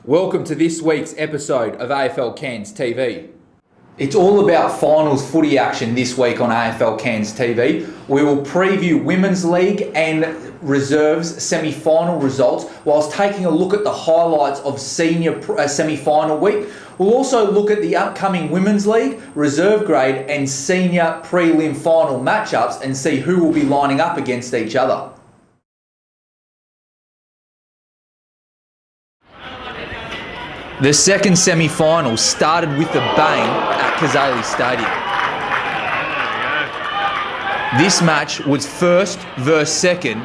Welcome to this week's episode of AFL Cairns TV. It's all about finals footy action this week on AFL Cairns TV. We will preview Women's League and Reserves semi-final results whilst taking a look at the highlights of senior semi-final week. We'll also look at the upcoming Women's League, Reserve Grade and Senior prelim final matchups and see who will be lining up against each other. The second semi-final started with a bang at Kazali Stadium. This match was first versus second,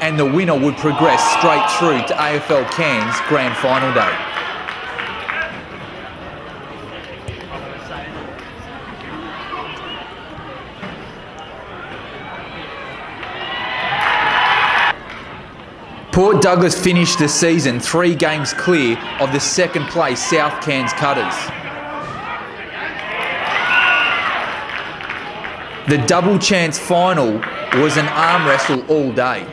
and the winner would progress straight through to AFL Cairns Grand Final Day. Port Douglas finished the season 3 games clear of the second place South Cairns Cutters. The double chance final was an arm wrestle all day.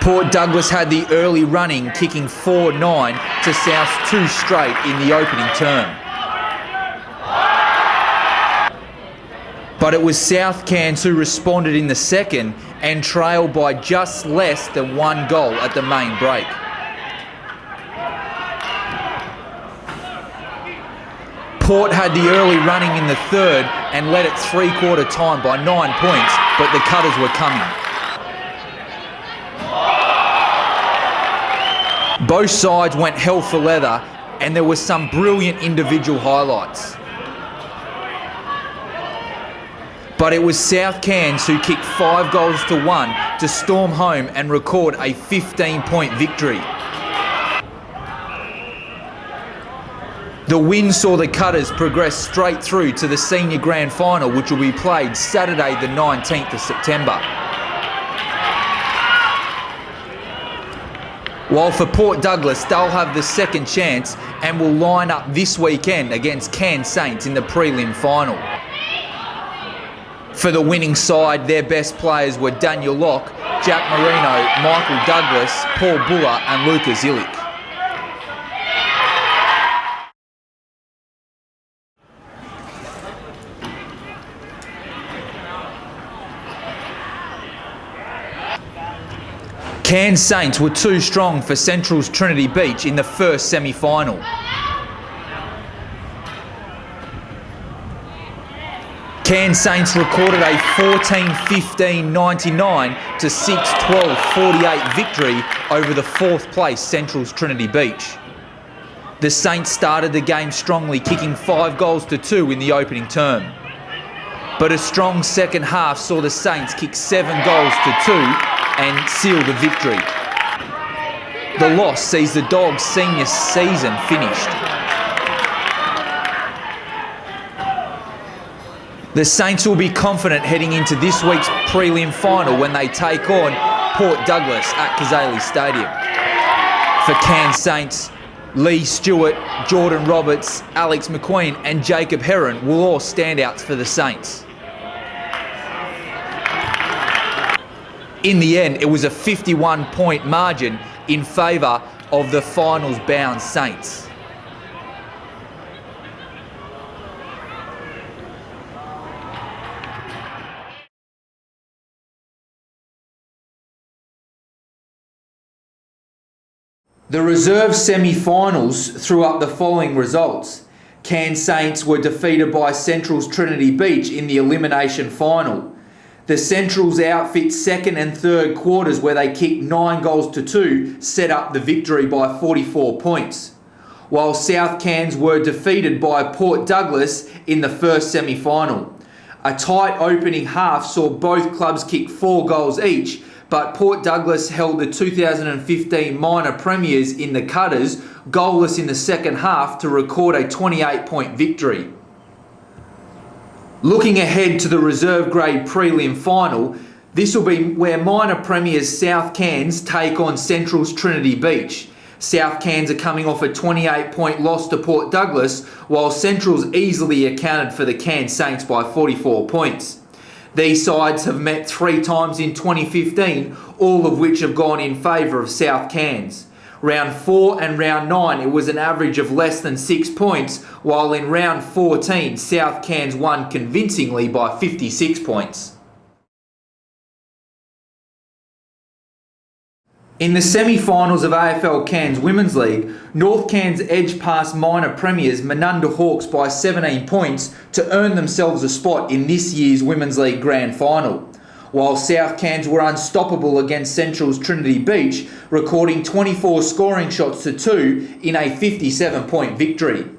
Port Douglas had the early running, kicking 4-9 to South's 2 straight in the opening term. But it was South Cairns who responded in the second and trailed by just less than 1 goal at the main break. Port had the early running in the third and led at three-quarter time by 9 points, but the Cutters were coming. Both sides went hell for leather and there were some brilliant individual highlights. But it was South Cairns who kicked 5 goals to 1 to storm home and record a 15-point victory. The win saw the Cutters progress straight through to the Senior Grand Final, which will be played Saturday the 19th of September. While for Port Douglas, they'll have the second chance and will line up this weekend against Cairns Saints in the prelim final. For the winning side, their best players were Daniel Locke, Jack Marino, Michael Douglas, Paul Buller and Luca Zilic. Cairns Saints were too strong for Central's Trinity Beach in the first semi-final. Cairns Saints recorded a 14-15-99 to 6-12-48 victory over the 4th place Central's Trinity Beach. The Saints started the game strongly, kicking 5 goals to 2 in the opening term. But a strong second half saw the Saints kick 7 goals to 2 and seal the victory. The loss sees the Dogs' senior season finished. The Saints will be confident heading into this week's prelim final when they take on Port Douglas at Kazali Stadium. For Cairns Saints, Lee Stewart, Jordan Roberts, Alex McQueen and Jacob Heron will all standouts for the Saints. In the end, it was a 51-point margin in favour of the finals-bound Saints. The reserve semi-finals threw up the following results. Cairns Saints were defeated by Central's Trinity Beach in the elimination final. The Central's outfit second and third quarters, where they kicked 9 goals to 2, set up the victory by 44 points. While South Cairns were defeated by Port Douglas in the first semi-final. A tight opening half saw both clubs kick 4 goals each, but Port Douglas held the 2015 minor premiers in the Cutters goalless in the second half to record a 28-point victory. Looking ahead to the reserve grade prelim final, this will be where minor premiers South Cairns take on Central's Trinity Beach. South Cairns are coming off a 28-point loss to Port Douglas, while Central's easily accounted for the Cairns Saints by 44 points. These sides have met 3 times in 2015, all of which have gone in favour of South Cairns. Round 4 and round 9 it was an average of less than 6 points, while in round 14 South Cairns won convincingly by 56 points. In the semi-finals of AFL Cairns Women's League, North Cairns edged past minor premiers Menunda Hawks by 17 points to earn themselves a spot in this year's Women's League Grand Final, while South Cairns were unstoppable against Central's Trinity Beach, recording 24 scoring shots to 2 in a 57-point victory.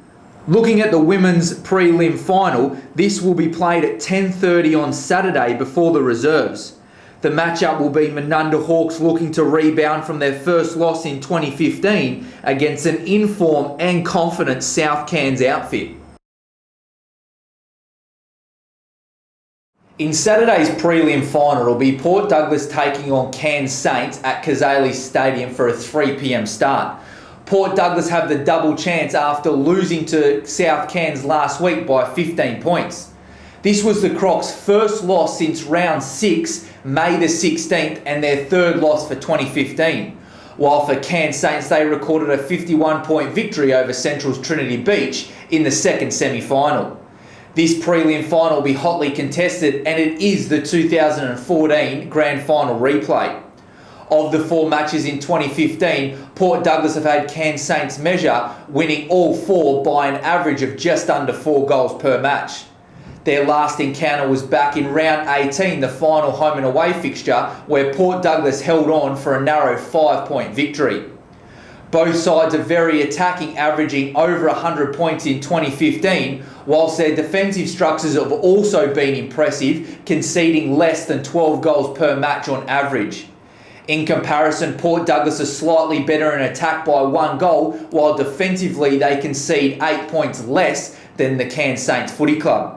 Looking at the women's prelim final, this will be played at 10:30 on Saturday before the reserves. The matchup will be Menunda Hawks looking to rebound from their first loss in 2015 against an in-form and confident South Cairns outfit. In Saturday's prelim final, it will be Port Douglas taking on Cairns Saints at Cazaly Stadium for a 3 p.m. start. Port Douglas have the double chance after losing to South Cairns last week by 15 points. This was the Crocs' first loss since round 6, May the 16th, and their third loss for 2015. While for Cairns Saints, they recorded a 51-point victory over Central's Trinity Beach in the second semi-final. This prelim final will be hotly contested, and it is the 2014 Grand Final replay. Of the 4 matches in 2015, Port Douglas have had Cairns Saints measure, winning all 4 by an average of just under 4 goals per match. Their last encounter was back in round 18, the final home and away fixture, where Port Douglas held on for a narrow 5-point victory. Both sides are very attacking, averaging over 100 points in 2015, whilst their defensive structures have also been impressive, conceding less than 12 goals per match on average. In comparison, Port Douglas are slightly better in attack by 1 goal, while defensively they concede 8 points less than the Cairns Saints Footy Club.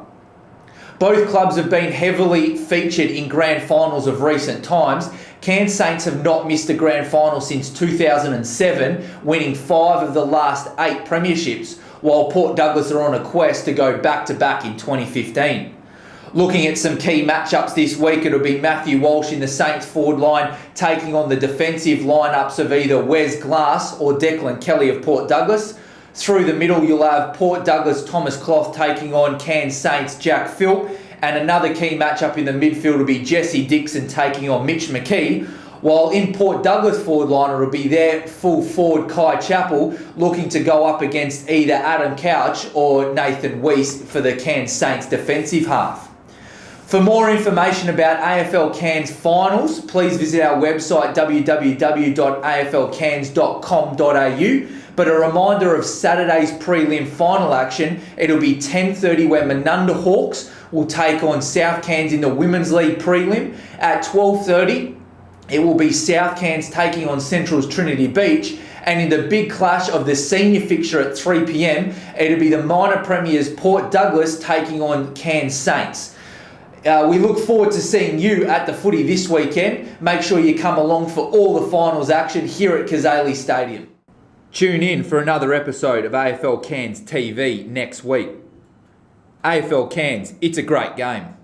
Both clubs have been heavily featured in grand finals of recent times. Cairns Saints have not missed a grand final since 2007, winning 5 of the last 8 premierships, while Port Douglas are on a quest to go back-to-back in 2015. Looking at some key matchups this week, it'll be Matthew Walsh in the Saints forward line taking on the defensive lineups of either Wes Glass or Declan Kelly of Port Douglas. Through the middle, you'll have Port Douglas Thomas Clough taking on Cairns Saints Jack Philp, and another key matchup in the midfield will be Jesse Dixon taking on Mitch McKee, while in Port Douglas forward line it'll be their full forward Kai Chappell looking to go up against either Adam Couch or Nathan Weiss for the Cairns Saints defensive half. For more information about AFL Cairns finals, please visit our website www.aflcairns.com.au. But a reminder of Saturday's prelim final action, it'll be 10:30 where Menunda Hawks will take on South Cairns in the Women's League prelim. At 12:30, it will be South Cairns taking on Central's Trinity Beach. And in the big clash of the senior fixture at 3 p.m, it'll be the minor premiers Port Douglas taking on Cairns Saints. We look forward to seeing you at the footy this weekend. Make sure you come along for all the finals action here at Cazaly Stadium. Tune in for another episode of AFL Cairns TV next week. AFL Cairns, it's a great game.